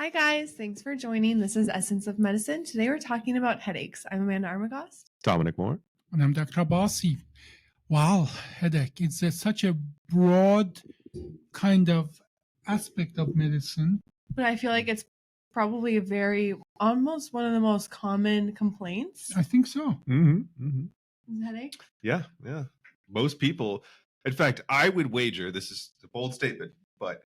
Hi guys, thanks for joining. This is Essence of Medicine. Today we're talking about headaches. I'm Amanda Armagost. Dominic Moore. And I'm Dr. Abbasi. Wow, headache. It's such a broad kind of aspect of medicine. But I feel like it's probably almost one of the most common complaints. I think so. Headache? Yeah. Most people, in fact, I would wager, this is a bold statement, but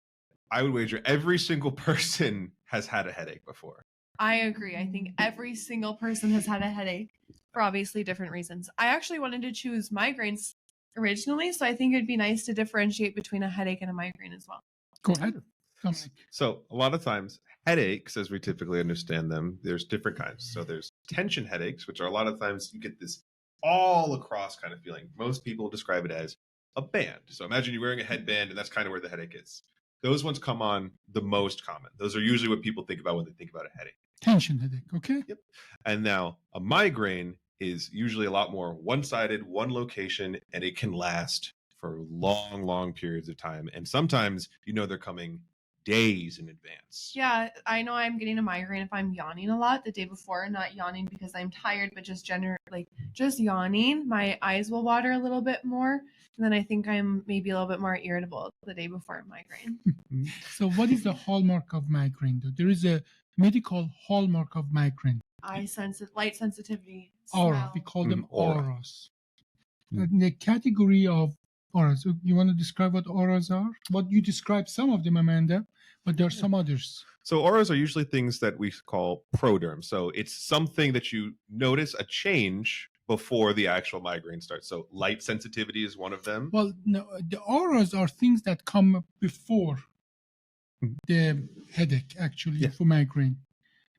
I would wager every single person has had a headache before. I agree. I think every single person has had a headache for obviously different reasons. I actually wanted to choose migraines originally, so I think it'd be nice to differentiate between a headache and a migraine as well. Go ahead. Dominic. So a lot of times headaches, as we typically understand them, there's different kinds. So there's tension headaches, which are a lot of times you get this all across kind of feeling. Most people describe it as a band. So imagine you're wearing a headband and that's kind of where the headache is. Those ones come on the most common. Those are usually what people think about when they think about a headache. Tension headache, okay? Yep. And now a migraine is usually a lot more one-sided, one location, and it can last for long, long periods of time. And sometimes, they're coming days in advance. Yeah, I know I'm getting a migraine if I'm yawning a lot the day before, not yawning because I'm tired, but just just yawning. My eyes will water a little bit more. And then I think I'm maybe a little bit more irritable the day before migraine. So what is the hallmark of migraine, though? There is a medical hallmark of migraine. Light sensitivity. Aura. Smell. We call them aura. auras. In the category of auras, you want to describe what auras are? What you described some of them, Amanda, but there are some others. So auras are usually things that we call prodrome. So it's something that you notice a change before the actual migraine starts. So light sensitivity is one of them. Well, no, the auras are things that come before the headache, actually, for migraine.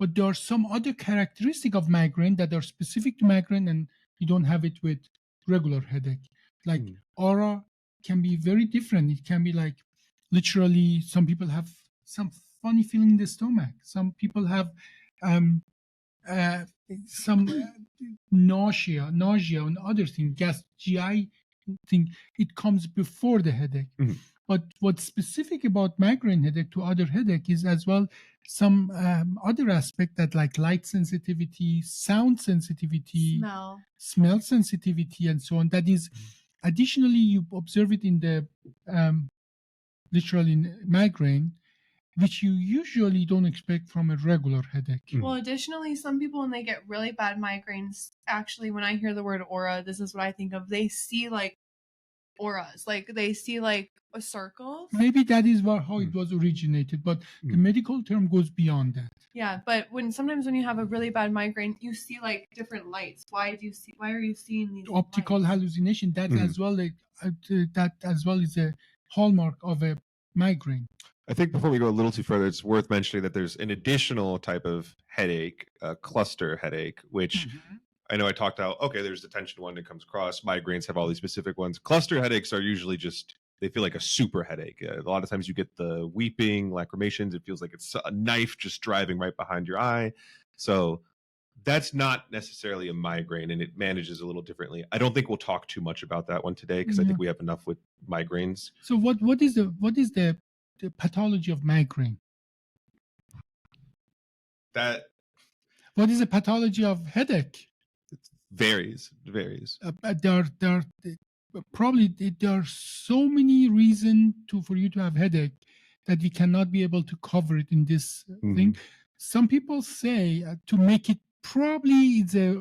But there are some other characteristic of migraine that are specific to migraine, and you don't have it with regular headache. Like aura can be very different. It can be like literally some people have some funny feeling in the stomach. Some people have some nausea and other things, GI thing. It comes before the headache. But what's specific about migraine headache to other headache is as well some other aspect that like light sensitivity, sound sensitivity, smell sensitivity, and so on. That is additionally you observe it in the literally in migraine, which you usually don't expect from a regular headache. Well, additionally, some people, when they get really bad migraines, actually, when I hear the word aura, this is what I think of. They see like auras, like they see like a circle. Maybe that is how it was originated, but the medical term goes beyond that. Yeah, but sometimes when you have a really bad migraine, you see like different lights. Why are you seeing these optical lights? hallucination? That as well, that as well is a hallmark of a migraine. I think before we go a little too further, it's worth mentioning that there's an additional type of headache, a cluster headache, which I know I talked about. Okay, there's the tension one that comes across. Migraines have all these specific ones. Cluster headaches are usually they feel like a super headache. A lot of times you get the weeping, lacrimations. It feels like it's a knife just driving right behind your eye. So that's not necessarily a migraine, and it manages a little differently. I don't think we'll talk too much about that one today because I think we have enough with migraines. So what is the pathology of migraine? What is the pathology of headache? It varies. There are so many reasons for you to have headache that we cannot be able to cover it in this thing. Some people say to make it, probably it's a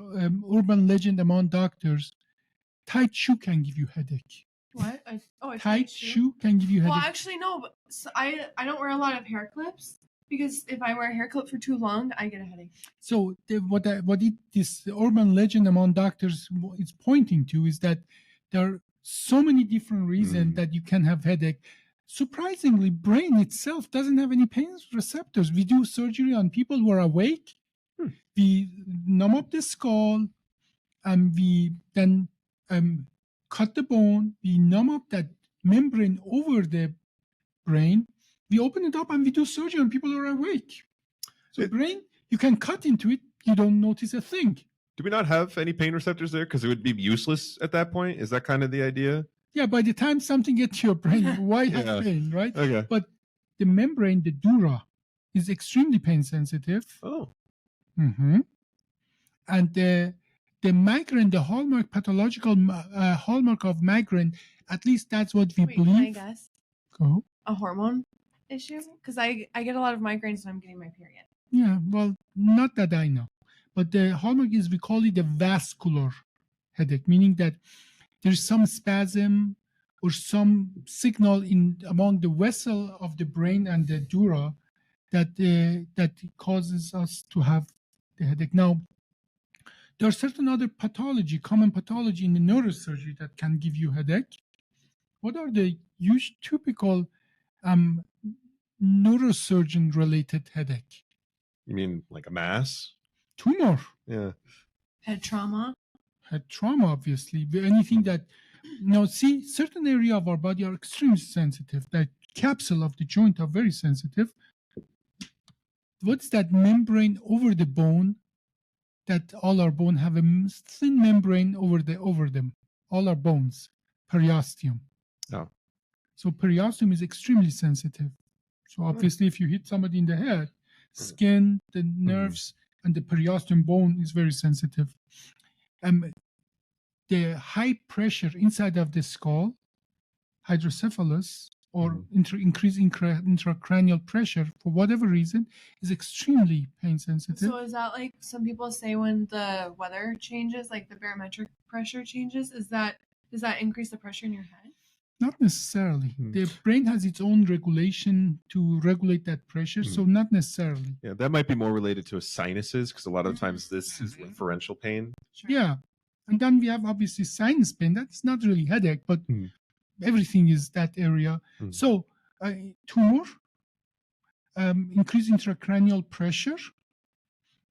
urban legend among doctors, tight shoe can give you headache. What? Tight shoe can give you headache. Well, actually, no. But I don't wear a lot of hair clips because if I wear a hair clip for too long, I get a headache. So this urban legend among doctors is pointing to is that there are so many different reasons that you can have headache. Surprisingly, brain itself doesn't have any pain receptors. We do surgery on people who are awake. We numb up the skull, and we then cut the bone. We numb up that membrane over the brain. We open it up and we do surgery on people who are awake. So brain, you can cut into it. You don't notice a thing. Do we not have any pain receptors there? Because it would be useless at that point. Is that kind of the idea? Yeah, by the time something gets to your brain, why have pain, right? Okay. But the membrane, the dura, is extremely pain sensitive. Oh. Mm-hmm. And the migraine, the hallmark pathological hallmark of migraine, at least that's what we Wait, believe. can I guess? Go. A hormone issue? Because I get a lot of migraines when I'm getting my period. Yeah, well, not that I know. But the hallmark is, we call it a vascular headache, meaning that there's some spasm or some signal in among the vessel of the brain and the dura that causes us to have the headache. Now, there are certain other pathology, common pathology in the neurosurgery that can give you headache. What are the typical neurosurgeon-related headache? You mean like a mass? Tumor, Yeah. Head trauma. head trauma, obviously. Anything that, see, certain area of our body are extremely sensitive. The capsule of the joint are very sensitive. What's that membrane over the bone? That all our bone have a thin membrane over them. All our bones, periosteum. Oh. So periosteum is extremely sensitive. So obviously, if you hit somebody in the head, skin, the nerves, and the periosteum bone is very sensitive. The high pressure inside of the skull, hydrocephalus, or increased intracranial pressure, for whatever reason, is extremely pain sensitive. So is that like some people say when the weather changes, like the barometric pressure changes, does that increase the pressure in your head? Not necessarily. The brain has its own regulation to regulate that pressure, so not necessarily. Yeah, that might be more related to sinuses, because a lot of times this is referential pain. Sure. Yeah. And then we have obviously sinus pain. That's not really headache, but everything is that area. So tumor, increased intracranial pressure,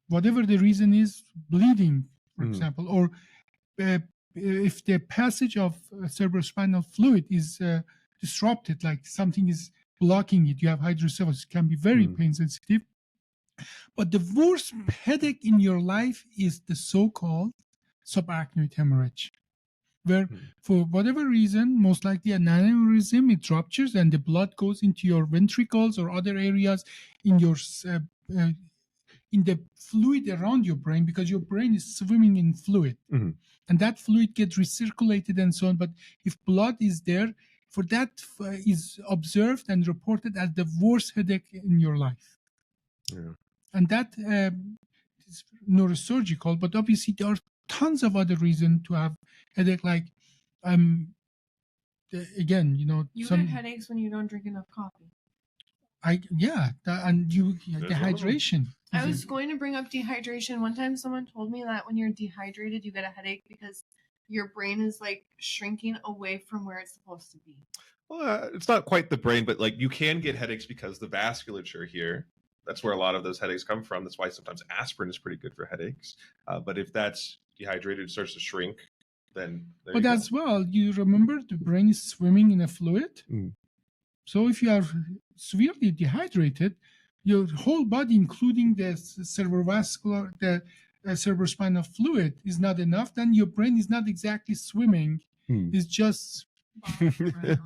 whatever the reason is, bleeding, for example, or if the passage of cerebrospinal fluid is disrupted, like something is blocking it, you have hydrocephalus, it can be very pain sensitive. But the worst headache in your life is the so-called subarachnoid hemorrhage, where for whatever reason, most likely an aneurysm, it ruptures and the blood goes into your ventricles or other areas in your in the fluid around your brain, because your brain is swimming in fluid. And that fluid gets recirculated and so on. But if blood is there, for that is observed and reported as the worst headache in your life. Yeah. And that is neurosurgical, but obviously there are tons of other reasons to have headache, like, again, you get headaches when you don't drink enough coffee. Dehydration. I was going to bring up dehydration. One time someone told me that when you're dehydrated, you get a headache because your brain is like shrinking away from where it's supposed to be. Well, it's not quite the brain, but like you can get headaches because the vasculature here, that's where a lot of those headaches come from. That's why sometimes aspirin is pretty good for headaches. But if that's dehydrated, it starts to shrink, then But as well, you remember the brain is swimming in a fluid? So if you are severely dehydrated, your whole body, including the cerebrovascular, the cerebrospinal fluid, is not enough. Then your brain is not exactly swimming; it's just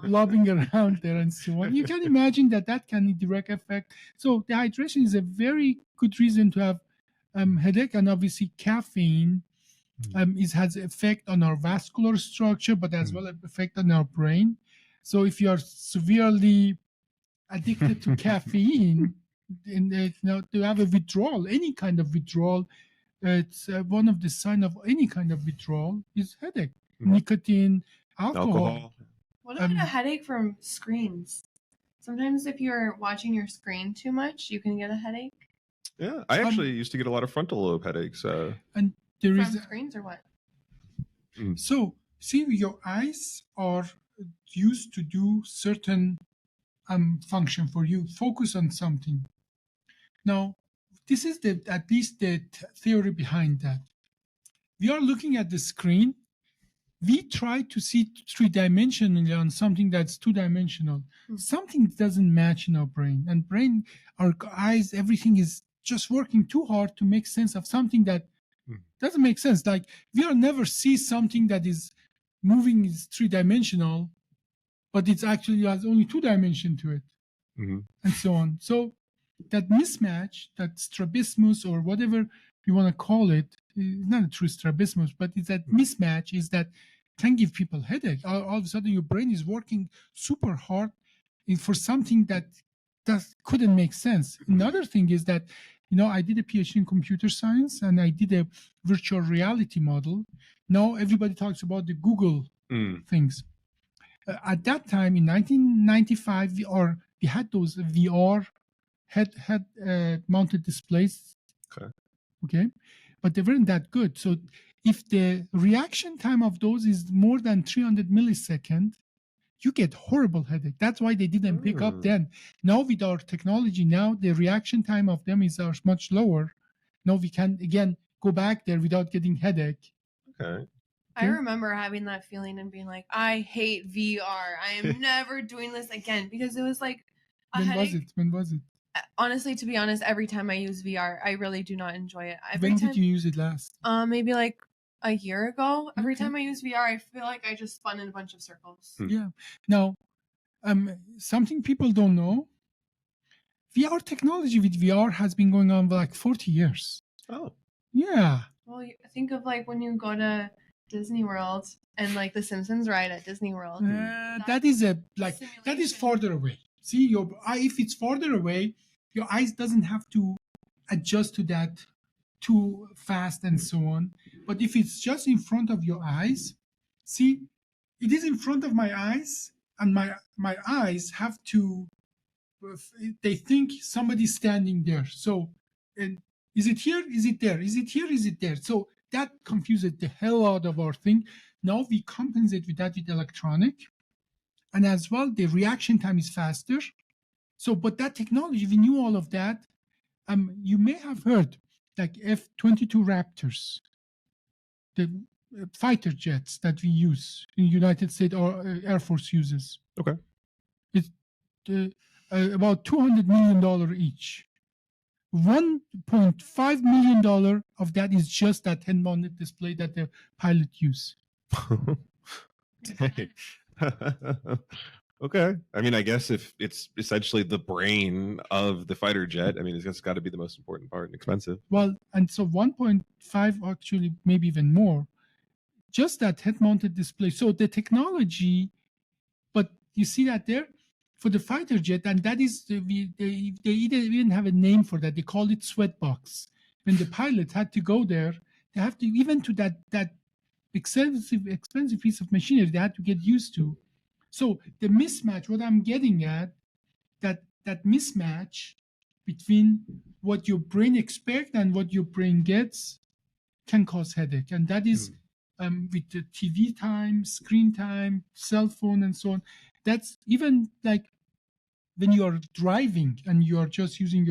lobbing around there and so on. You can imagine that can direct effect. So dehydration is a very good reason to have headache, and obviously caffeine has effect on our vascular structure, but as well as effect on our brain. So if you are severely addicted to caffeine, to have a withdrawal, any kind of withdrawal, it's one of the signs of any kind of withdrawal is headache. Nicotine, alcohol. What about a headache from screens? Sometimes if you're watching your screen too much, you can get a headache. Yeah, I actually used to get a lot of frontal lobe headaches. And there from is screens or what? So, see, your eyes are used to do certain function for you. Focus on something. Now, this is at least the theory behind that. We are looking at the screen. We try to see three-dimensionally on something that's two-dimensional. Something doesn't match in our brain. And our eyes, everything is just working too hard to make sense of something that doesn't make sense. Like, we'll never see something that is moving is three-dimensional, but it actually has only two dimensions to it, and so on. So that mismatch, that strabismus or whatever you want to call it, not a true strabismus, but it's that mismatch is that can give people headache. All of a sudden, your brain is working super hard for something that couldn't make sense. Another thing is that, I did a PhD in computer science and I did a virtual reality model. Now everybody talks about the Google things. At that time in 1995, we had those VR head mounted displays. Okay, but they weren't that good. So if the reaction time of those is more than 300 milliseconds, you get horrible headache. That's why they didn't pick up then. Now with our technology, now the reaction time of them is much lower. Now we can again go back there without getting headache. Okay. I remember having that feeling and being like, I hate VR. I am never doing this again, because it was like a headache. When was it? Honestly, to be honest, every time I use VR, I really do not enjoy it. When did you use it last? Maybe like a year ago. Every time I use VR, I feel like I just spun in a bunch of circles. Yeah. Now, something people don't know, VR technology with VR has been going on for like 40 years. Oh. Yeah. Well, think of like when you go to Disney World and like the Simpsons ride at Disney World. That is farther away. See, your eye, if it's farther away, your eyes doesn't have to adjust to that too fast and so on. But if it's just in front of your eyes, see, it is in front of my eyes, and my eyes have to, they think somebody's standing there. So, and is it here? Is it there? Is it here? Is it there? So that confuses the hell out of our thing. Now we compensate with that with electronic. And as well, the reaction time is faster. So, but that technology, we knew all of that. You may have heard like F-22 Raptors, the fighter jets that we use in the United States or Air Force uses. Okay. It's about $200 million each. $1.5 million of that is just that head-mounted display that the pilot use. Okay. I mean, I guess if it's essentially the brain of the fighter jet, I mean, it's got to be the most important part and expensive. Well, and so 1.5, actually, maybe even more, just that head-mounted display. So the technology, but you see that there for the fighter jet, and that is, they even have a name for that. They call it sweatbox. When the pilot had to go there, they have to, even to that expensive piece of machinery, they had to get used to. So the mismatch, what I'm getting at, that mismatch between what your brain expects and what your brain gets can cause headache. And that is with the TV time, screen time, cell phone, and so on. That's even like when you are driving and you are just using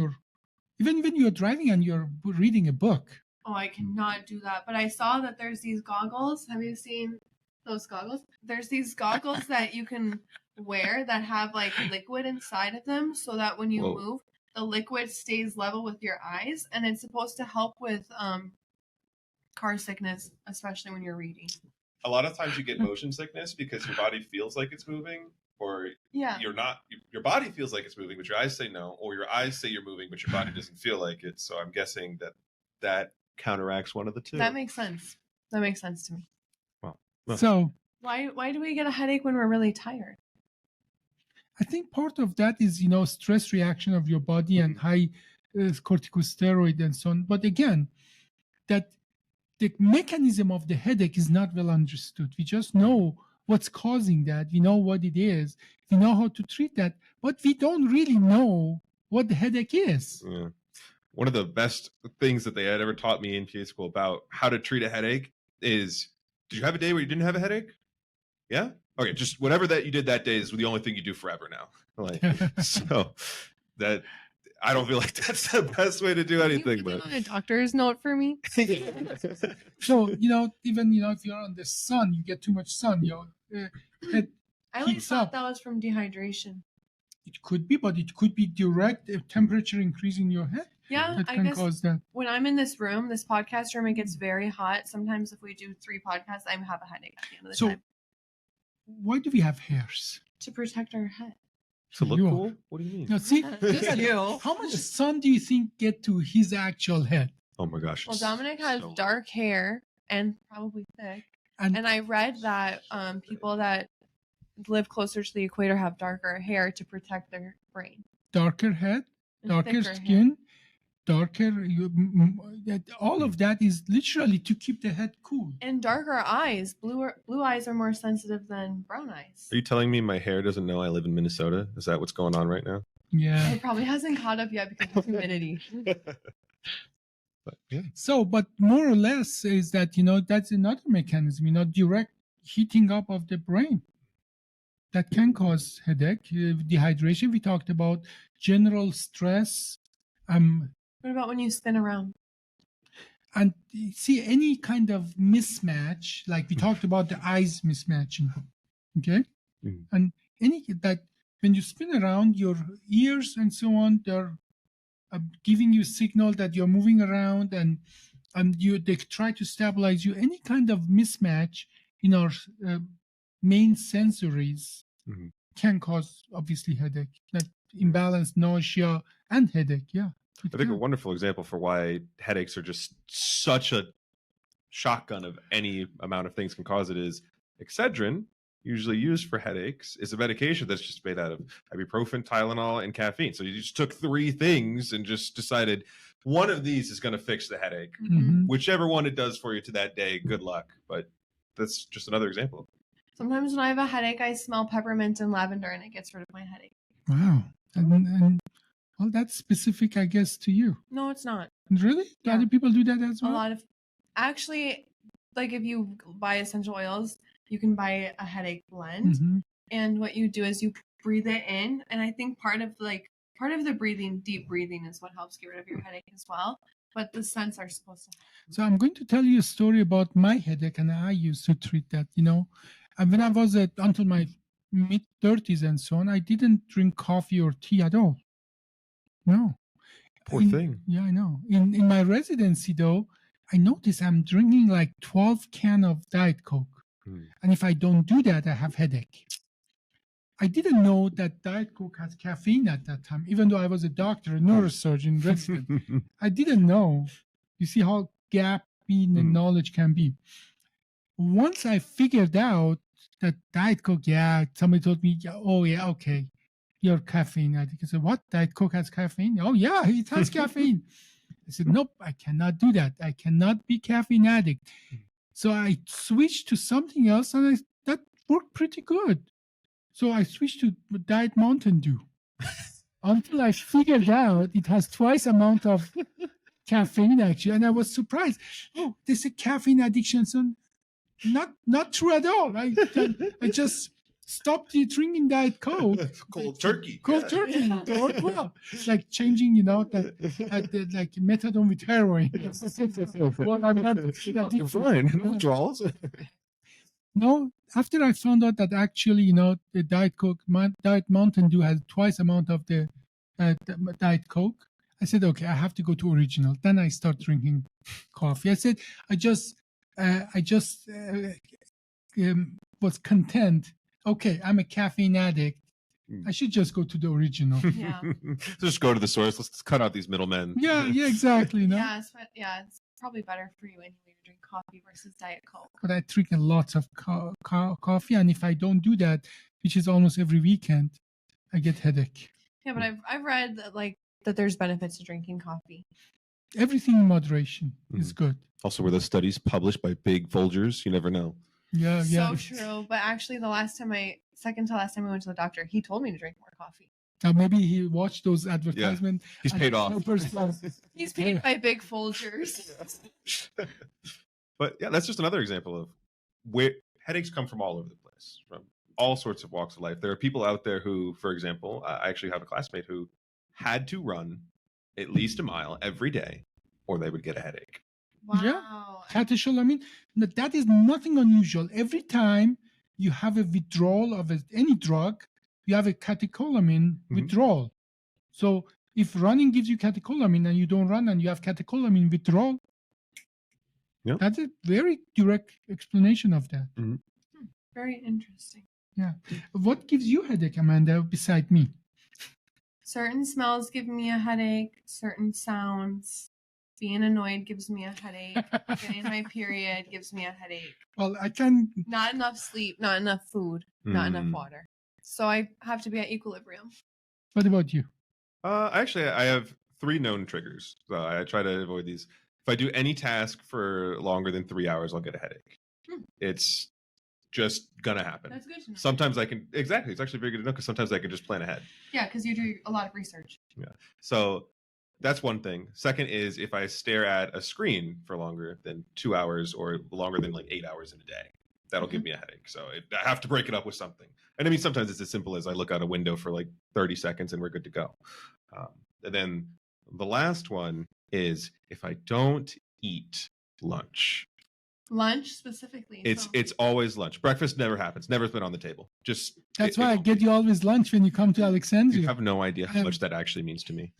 even when you're driving and you're reading a book. Oh, I cannot do that. But I saw that there's these goggles. Have you seen those goggles? There's these goggles that you can wear that have like liquid inside of them, so that when you move, the liquid stays level with your eyes, and it's supposed to help with car sickness, especially when you're reading. A lot of times you get motion sickness because your body feels like it's moving, or you're not. Your body feels like it's moving, but your eyes say no, or your eyes say you're moving, but your body doesn't feel like it. So I'm guessing that counteracts one of the two. That makes sense. That makes sense to me. So why do we get a headache when we're really tired? I think part of that is, stress reaction of your body and high corticosteroid and so on. But again, that the mechanism of the headache is not well understood. We just know what's causing that. We know what it is. We know how to treat that, but we don't really know what the headache is. Yeah. One of the best things that they had ever taught me in PA school about how to treat a headache is, did you have a day where you didn't have a headache? Yeah? Okay, just whatever that you did that day is the only thing you do forever now. Like, so that, I don't feel like that's the best way to do anything. But a doctor's note for me. So, even, if you're on the sun, you get too much sun, I always thought that was from dehydration. It could be, but it could be direct temperature increase in your head. Yeah, that can cause that. When I'm in this podcast room, it gets very hot. Sometimes if we do 3 podcasts, I have a headache at the end of the time. Why do we have hairs? To protect our head. To look You are. cool? What do you mean? Now, see, Just you. how much sun do you think get to his actual head? Oh my gosh. Well, it's Dominic has so- dark hair and probably thick. And, And I read that people that live closer to the equator have darker hair to protect their brain. darker head, And darker thicker hair. skin, all of that is literally to keep the head cool. And darker eyes. Blue eyes are more sensitive than brown eyes. Are you telling me my hair doesn't know I live in Minnesota? Is that what's going on right now? Yeah. It probably hasn't caught up yet because of humidity. But yeah. So, but more or less is that, that's another mechanism, direct heating up of the brain that can cause headache, dehydration. We talked about general stress. What about when you spin around? And see any kind of mismatch, like we talked about the eyes mismatching, okay? Mhm. And that when you spin around, your ears and so on, they're giving you a signal that you're moving around, and they try to stabilize you. Any kind of mismatch in our main sensories Mhm. can cause obviously headache, like imbalance, nausea, and headache. Yeah. I think a wonderful example for why headaches are just such a shotgun of any amount of things can cause it is Excedrin, usually used for headaches, is a medication that's just made out of ibuprofen, Tylenol, and caffeine. So you just took 3 things and just decided one of these is going to fix the headache. Mhm. Whichever one it does for you to that day, good luck. But that's just another example. Sometimes when I have a headache, I smell peppermint and lavender and it gets rid of my headache. Wow. And well, that's specific, I guess, to you. No, it's not. Really? Do Yeah. other people do that as well? A lot of, actually, like if you buy essential oils, you can buy a headache blend. Mhm. And what you do is you breathe it in. And I think part of the breathing, deep breathing, is what helps get rid of your headache as well. But the scents are supposed to help. So I'm going to tell you a story about my headache, and I used to treat that, And when I was until my mid-30s and so on, I didn't drink coffee or tea at all. No. Poor thing. Yeah, I know. In my residency, though, I noticed I'm drinking like 12 cans of Diet Coke. And if I don't do that, I have headache. I didn't know that Diet Coke has caffeine at that time, even though I was a doctor, a neurosurgeon resident. I didn't know. You see how gap in the knowledge can be. Once I figured out that Diet Coke, somebody told me, okay, you're caffeine addict. I said, what? Diet Coke has caffeine? Oh, yeah, it has caffeine. I said, nope, I cannot do that. I cannot be caffeine addict. So I switched to something else, and that worked pretty good. So I switched to Diet Mountain Dew until I figured out it has twice amount of caffeine, actually. And I was surprised. Oh, there's a caffeine addiction. So not true at all. I just stopped drinking Diet Coke. Cold turkey. Cold turkey. It worked well. It's like changing, like methadone with heroin. Well, I'm not You're fine. Withdrawals. No, after I found out that actually, the Diet Mountain Dew has twice amount of the Diet Coke, I said, okay, I have to go to original. Then I start drinking coffee. I said, I just was content. Okay, I'm a caffeine addict. I should just go to the original. Yeah. Just go to the source. Let's cut out these middlemen. Yeah, exactly. Yeah, it's probably better for you anyway to drink coffee versus Diet Coke. But I drink lots of coffee, and if I don't do that, which is almost every weekend, I get headache. Yeah, but I've read that there's benefits to drinking coffee. Everything in moderation is good. Also, were those studies published by big Folgers? You never know. Yeah. So true. But actually, second to last time I went to the doctor, he told me to drink more coffee. Now maybe he watched those advertisements. Yeah. He's paid off. He's paid by big Folgers. But yeah, that's just another example of where headaches come from all over the place, from all sorts of walks of life. There are people out there who, for example, I actually have a classmate who had to run at least a mile every day or they would get a headache. Wow. Yeah. Catecholamine, that is nothing unusual. Every time you have a withdrawal of any drug, you have a catecholamine withdrawal. So if running gives you catecholamine and you don't run and you have catecholamine withdrawal, that's a very direct explanation of that. Very interesting. Yeah. What gives you headache, Amanda, beside me? Certain smells give me a headache. Certain sounds. Being annoyed gives me a headache. Getting my period gives me a headache. Well, I can. Not enough sleep, not enough food, not enough water. So I have to be at equilibrium. What about you? Actually, I have 3 known triggers. So I try to avoid these. If I do any task for longer than 3 hours, I'll get a headache. It's just gonna happen. That's good to know. Sometimes I can, exactly. It's actually very good to know because sometimes I can just plan ahead. Yeah, because you do a lot of research. Yeah. So that's one thing. Second is if I stare at a screen for longer than 2 hours or longer than like 8 hours in a day, that'll give me a headache. So I have to break it up with something. And I mean, sometimes it's as simple as I look out a window for like 30 seconds and we're good to go. And then the last one is if I don't eat lunch. Lunch specifically. It's always lunch. Breakfast never happens. Never's been on the table. Just That's why I get you always lunch when you come to Alexandria. You have no idea how much that actually means to me.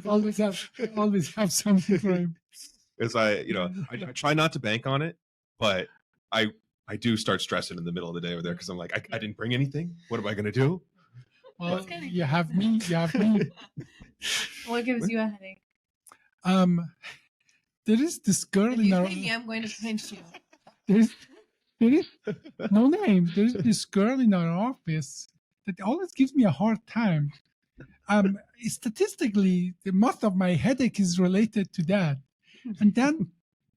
always have something for him. Because I try not to bank on it, but I do start stressing in the middle of the day over there because I'm like, I didn't bring anything. What am I gonna do? Well, you have me. What gives you a headache? There is this girl if in you our. Pay me, I'm going to pinch you. There is no name. There's this girl in our office that always gives me a hard time. Statistically, the most of my headache is related to that, and then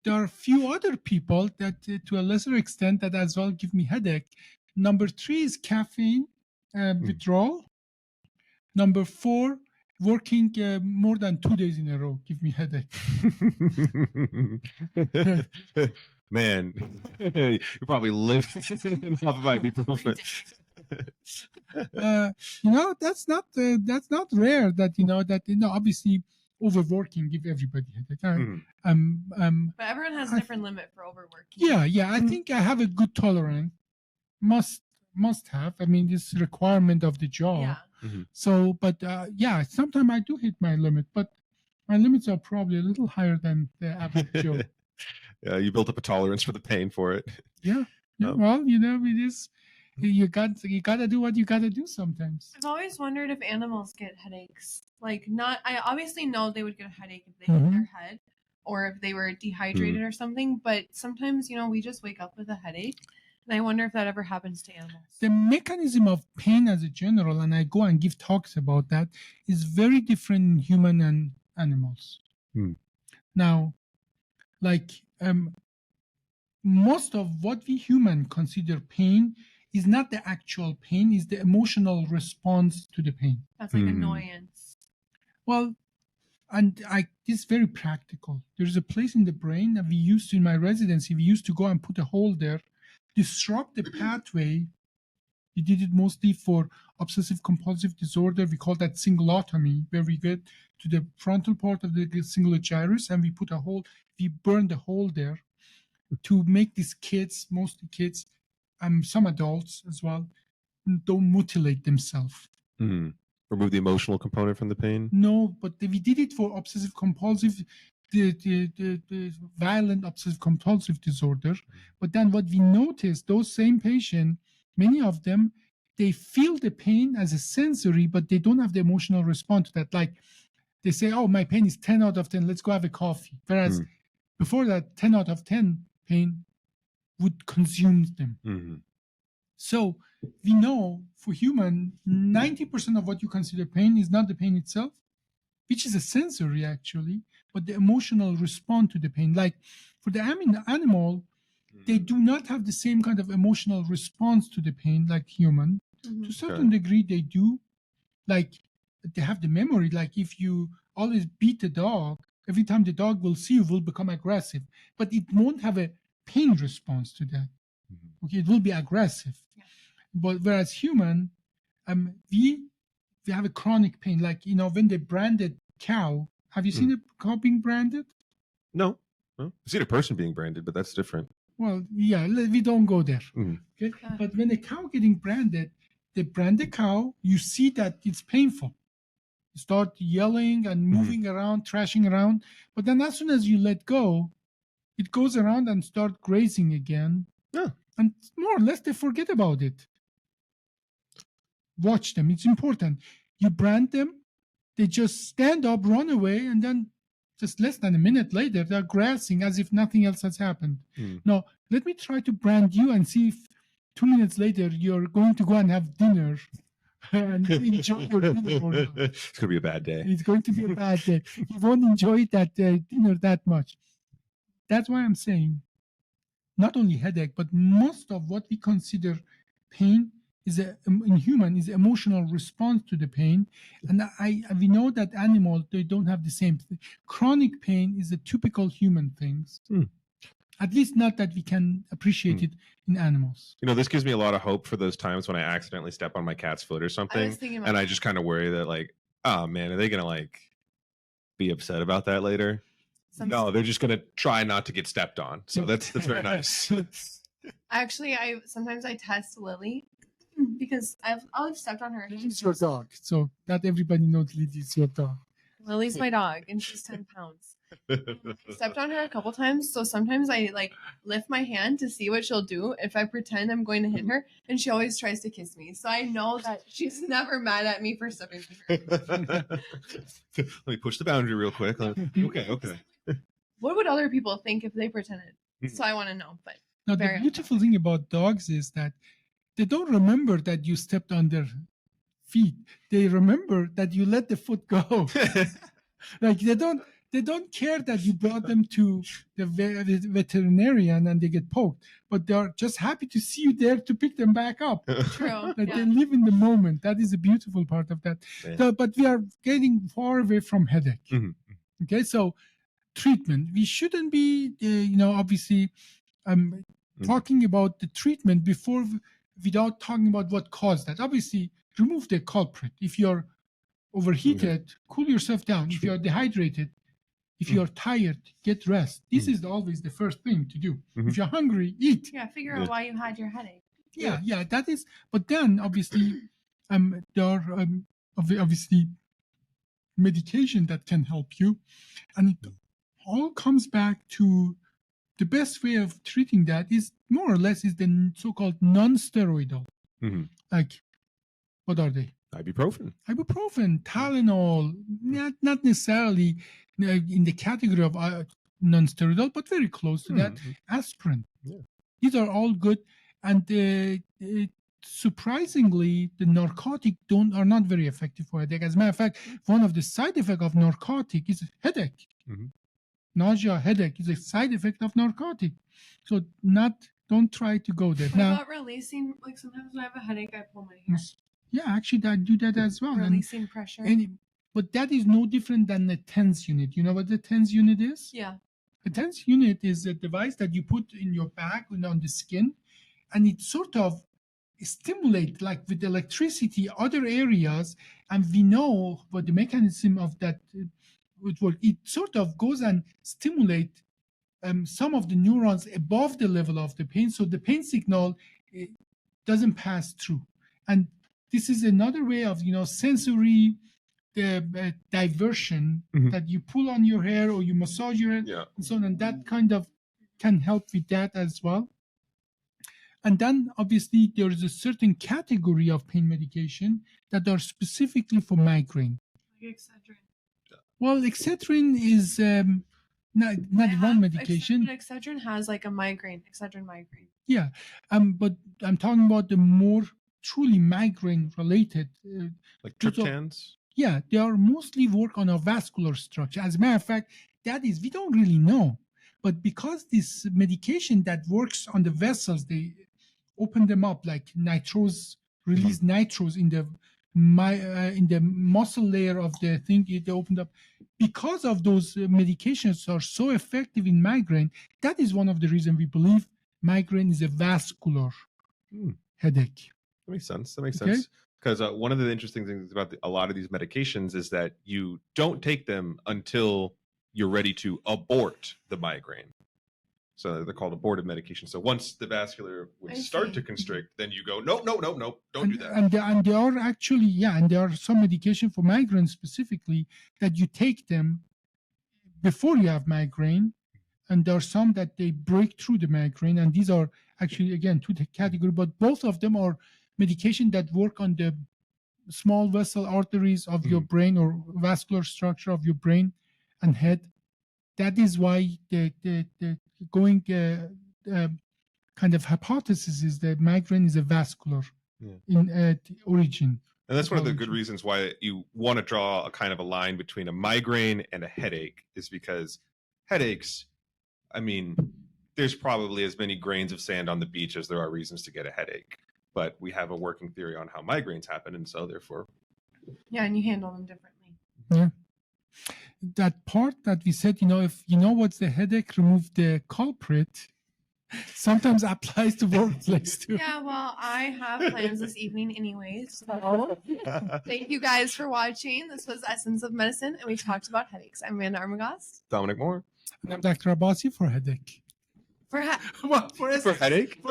there are a few other people that, to a lesser extent, that as well give me headache. Number 3 is caffeine withdrawal. Number 4, working more than 2 days in a row give me headache. Man, you probably live off of ibuprofen. That's not rare. Obviously overworking give everybody headache. But everyone has a different limit for overworking. Yeah. I think I have a good tolerance. Must have. I mean, this requirement of the job. Yeah. Mm-hmm. So, but sometimes I do hit my limit, but my limits are probably a little higher than the average Joe. Yeah, you built up a tolerance for the pain for it. Yeah. Well, it is. You got to do what you got to do sometimes. I've always wondered if animals get headaches. I obviously know they would get a headache if they hit their head or if they were dehydrated or something. But sometimes, we just wake up with a headache. And I wonder if that ever happens to animals. The mechanism of pain as a general, and I go and give talks about that, is very different in human and animals. Now, most of what we human consider pain is not the actual pain, is the emotional response to the pain. That's like annoyance. Well, and this is very practical. There's a place in the brain that in my residency, we used to go and put a hole there, disrupt the pathway. We did it mostly for obsessive compulsive disorder. We call that cingulotomy, where we get to the frontal part of the cingulate gyrus and we burn the hole there to make these kids, mostly kids, some adults as well, don't mutilate themselves. Remove the emotional component from the pain? No, but we did it for obsessive compulsive, the violent obsessive compulsive disorder. But then what we noticed, those same patients, many of them, they feel the pain as a sensory, but they don't have the emotional response to that. Like they say, oh, my pain is 10 out of 10, let's go have a coffee. Whereas before that, 10 out of 10 pain would consume them. So we know for human, 90% of what you consider pain is not the pain itself, which is a sensory actually, but the emotional response to the pain. Like for the animal, they do not have the same kind of emotional response to the pain like human. To a certain degree, they do. Like they have the memory. Like if you always beat the dog, every time the dog will see you, will become aggressive. But it won't have a pain response to that. Okay, it will be aggressive. Yeah. But whereas human, we have a chronic pain. Like, when they branded cow, have you seen a cow being branded? No. I've seen a person being branded, but that's different. Well, yeah, we don't go there. Okay, but when a cow getting branded, they brand the cow, you see that it's painful. You start yelling and moving around, trashing around. But then as soon as you let go, it goes around and start grazing again. and more or less they forget about it. Watch them. It's important. You brand them, they just stand up, run away, and then just less than a minute later, they're grassing as if nothing else has happened. Now, let me try to brand you and see if 2 minutes later you're going to go and have dinner and enjoy your dinner or not. It's going to be a bad day. It's going to be a bad day. You won't enjoy that dinner that much. That's why I'm saying not only headache, but most of what we consider pain in human is emotional response to the pain. And we know that animals, they don't have the same thing. Chronic pain is a typical human thing. At least not that we can appreciate it in animals. You know, this gives me a lot of hope for those times when I accidentally step on my cat's foot or something. And I just kind of worry that like, oh man, are they going to like be upset about that later? No, they're just going to try not to get stepped on. So that's very nice. Actually, sometimes I test Lily because I've stepped on her. Lily's your dog. So not everybody knows Lily's your dog. Lily's my dog and she's 10 pounds. I stepped on her a couple times, so sometimes I like lift my hand to see what she'll do if I pretend I'm going to hit her, and she always tries to kiss me. So I know that she's never mad at me for stepping on her. Let me push the boundary real quick. Okay. What would other people think if they pretended? So I want to know. But now the beautiful thing about dogs is that they don't remember that you stepped on their feet. They remember that you let the foot go. Like they don't care that you brought them to the veterinarian and they get poked, but they're just happy to see you there to pick them back up. True. Like they live in the moment. That is a beautiful part of that. Yeah. But we are getting far away from headache. Okay, so treatment. We shouldn't be, obviously, talking about the treatment without talking about what caused that. Obviously, remove the culprit. If you're overheated, cool yourself down. If you're dehydrated, if you're tired, get rest. This is always the first thing to do. If you're hungry, eat. Yeah, figure out why you had your headache. Yeah, that is. But then, obviously, there are obviously medication that can help you, and it all comes back to the best way of treating that is more or less is the so-called non-steroidal. Like, what are they? Ibuprofen, Tylenol, not necessarily in the category of non-steroidal, but very close to that. Aspirin. These are all good, and surprisingly, the narcotic are not very effective for headache. As a matter of fact, one of the side effects of narcotic is headache. Nausea, headache is a side effect of narcotic. So don't try to go there. What about releasing? Like sometimes when I have a headache, I pull my hair. Yeah, actually, I do that as well. Releasing pressure. But that is no different than the TENS unit. You know what the TENS unit is? Yeah. The TENS unit is a device that you put in your back and on the skin, and it sort of stimulates, like with electricity, other areas. And we know what the mechanism of that would work. It sort of goes and stimulates some of the neurons above the level of the pain, so the pain signal doesn't pass through. And this is another way of sensory diversion that you pull on your hair or you massage your hair and so on, and that kind of can help with that as well. And then obviously there is a certain category of pain medication that are specifically for migraine. Like Excedrin. Well, Excedrin is not one medication. Excedrin has like a migraine, Excedrin migraine. Yeah, but I'm talking about the more truly migraine related. Like triptans? Yeah, they are mostly work on a vascular structure. As a matter of fact, we don't really know. But because this medication that works on the vessels, they open them up like nitrose, release nitrose in the muscle layer of the thing, they opened up. Because of those medications are so effective in migraine, that is one of the reasons we believe migraine is a vascular headache. That makes sense. Because one of the interesting things about a lot of these medications is that you don't take them until you're ready to abort the migraine. So they're called abortive medications. So once the vascular would start to constrict, then you go, no, don't do that. And there are actually, and there are some medication for migraine specifically that you take them before you have migraine, and there are some that they break through the migraine, and these are actually, again, two category, but both of them are medication that work on the small vessel arteries of your brain or vascular structure of your brain and head. That is why the going kind of hypothesis is that migraine is a vascular in origin. And that's one of the good reasons why you want to draw a kind of a line between a migraine and a headache, is because headaches, I mean, there's probably as many grains of sand on the beach as there are reasons to get a headache. But we have a working theory on how migraines happen, and so therefore. Yeah, and you handle them differently. Yeah. That part that we said, if you know what's the headache, remove the culprit, sometimes applies to workplace too. Yeah, well, I have plans this evening anyways. So thank you guys for watching. This was Essence of Medicine, and we talked about headaches. I'm Amanda Armagost. Dominic Moore. And I'm Dr. Abbasi for headache. For headache? For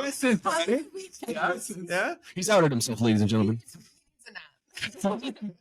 essence. For headache? Yeah. He's outed himself, ladies and gentlemen. It's an app.